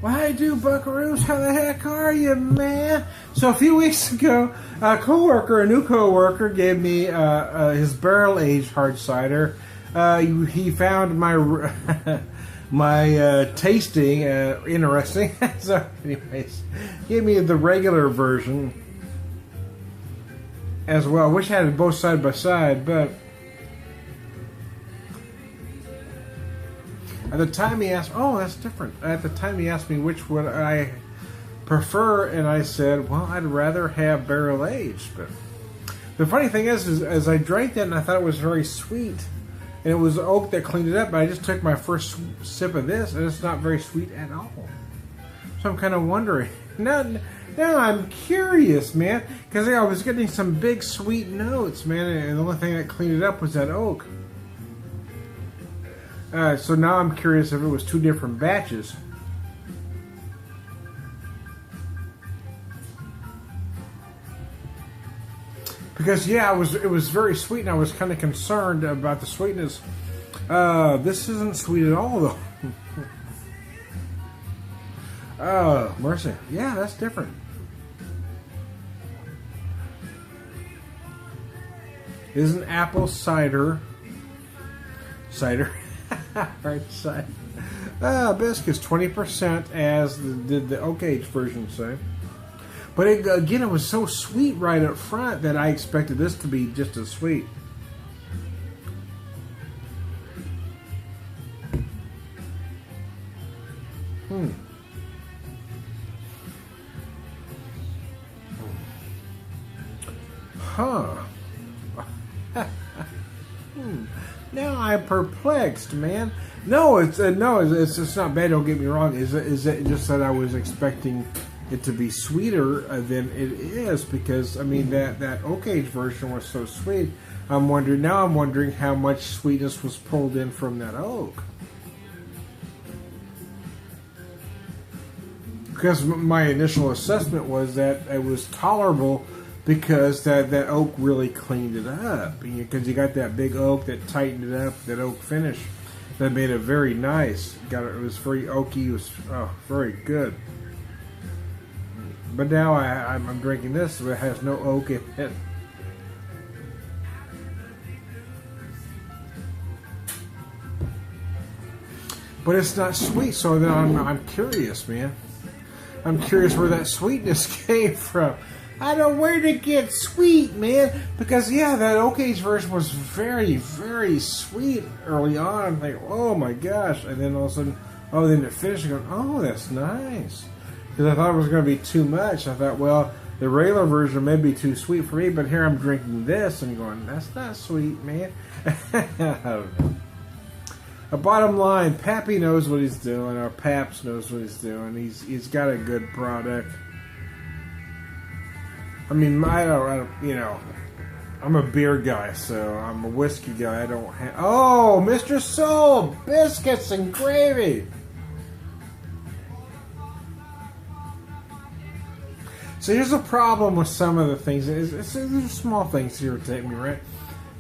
Well, how you do, buckaroos? How the heck are you, man? So a few weeks ago, a new coworker, gave me his barrel-aged hard cider. He found my my tasting interesting. So, anyways, gave me the regular version as well. I wish I had both side by side, but at the time he asked, oh, that's different. At the time he asked me which would I prefer, and I said, well, I'd rather have barrel aged. But the funny thing is as I drank that, and I thought it was very sweet, and it was oak that cleaned it up. But I just took my first sip of this, and it's not very sweet at all. So I'm kind of wondering. Now I'm curious, man, because I was getting some big sweet notes, man, and the only thing that cleaned it up was that oak. So now I'm curious if it was two different batches. Because yeah, it was very sweet, and I was kind of concerned about the sweetness. This isn't sweet at all, though. Oh, mercy. Yeah, that's different. Isn't apple cider? Right side. Biscuits 20%, as did the oak age version say. But again, it was so sweet right up front that I expected this to be just as sweet. Huh. Now I'm perplexed, man. No, it's not bad. Don't get me wrong. Is it just that I was expecting it to be sweeter than it is? Because I mean that oak age version was so sweet. I'm wondering how much sweetness was pulled in from that oak. Because my initial assessment was that it was tolerable, because that oak really cleaned it up. Because you got that big oak that tightened it up, that oak finish that made it very nice. It was very oaky. It was very good. But now I'm drinking this, so it has no oak in it. But it's not sweet, so then I'm curious, man. I'm curious where that sweetness came from. I don't know where to get sweet, man. Because, yeah, that oak age version was very, very sweet early on. I'm like, oh my gosh. And then all of a sudden, then it finished. And oh, that's nice. Because I thought it was going to be too much. I thought, well, the regular version may be too sweet for me. But here I'm drinking this and going, that's not sweet, man. I don't know. Bottom line, Pappy knows what he's doing. Or Paps knows what he's doing. He's got a good product. I mean, I don't, I'm a beer guy, so I'm a whiskey guy. I don't have... Oh, Mr. Soul! Biscuits and gravy! So here's a problem with some of the things. There's small things to irritate me, right?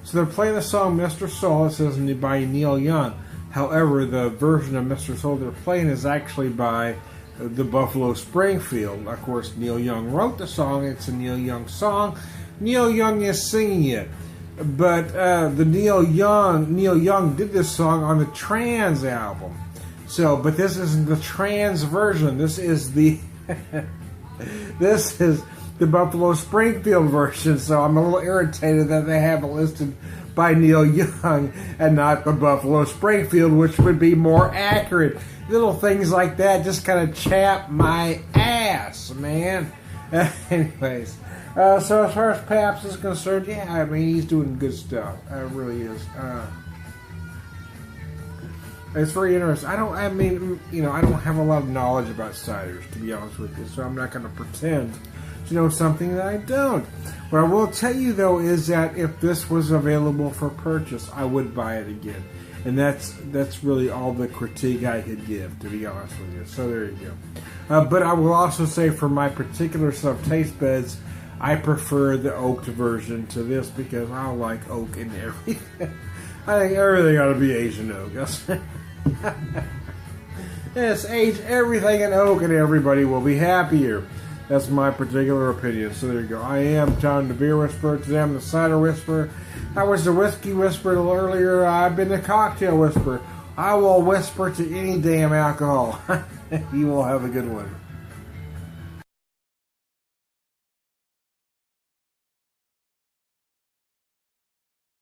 So they're playing the song Mr. Soul. It says by Neil Young. However, the version of Mr. Soul they're playing is actually by the Buffalo Springfield. Of course, Neil Young wrote the song. It's a Neil Young song. Neil Young is singing it. But the Neil Young did this song on the Trans album. So, but this isn't the Trans version. This is the this is the Buffalo Springfield version. So I'm a little irritated that they have it listed by Neil Young and not the Buffalo Springfield, which would be more accurate. Little things like that just kind of chap my ass, man. Anyways, so as far as Paps is concerned, yeah, I mean, he's doing good stuff. It really is. It's very interesting. I don't have a lot of knowledge about ciders, to be honest with you, so I'm not going to pretend to know something that I don't. What I will tell you, though, is that if this was available for purchase, I would buy it again. And that's really all the critique I could give, to be honest with you. So there you go. But I will also say, for my particular taste buds, I prefer the oaked version to this, because I like oak in everything. I think everything ought to be Asian oak. Yes, age everything in oak and everybody will be happier. That's my particular opinion. So there you go. I am John the Beer Whisperer. Today I'm the Cider Whisperer. I was the Whiskey Whisperer a little earlier. I've been the Cocktail Whisperer. I will whisper to any damn alcohol. You will have a good one.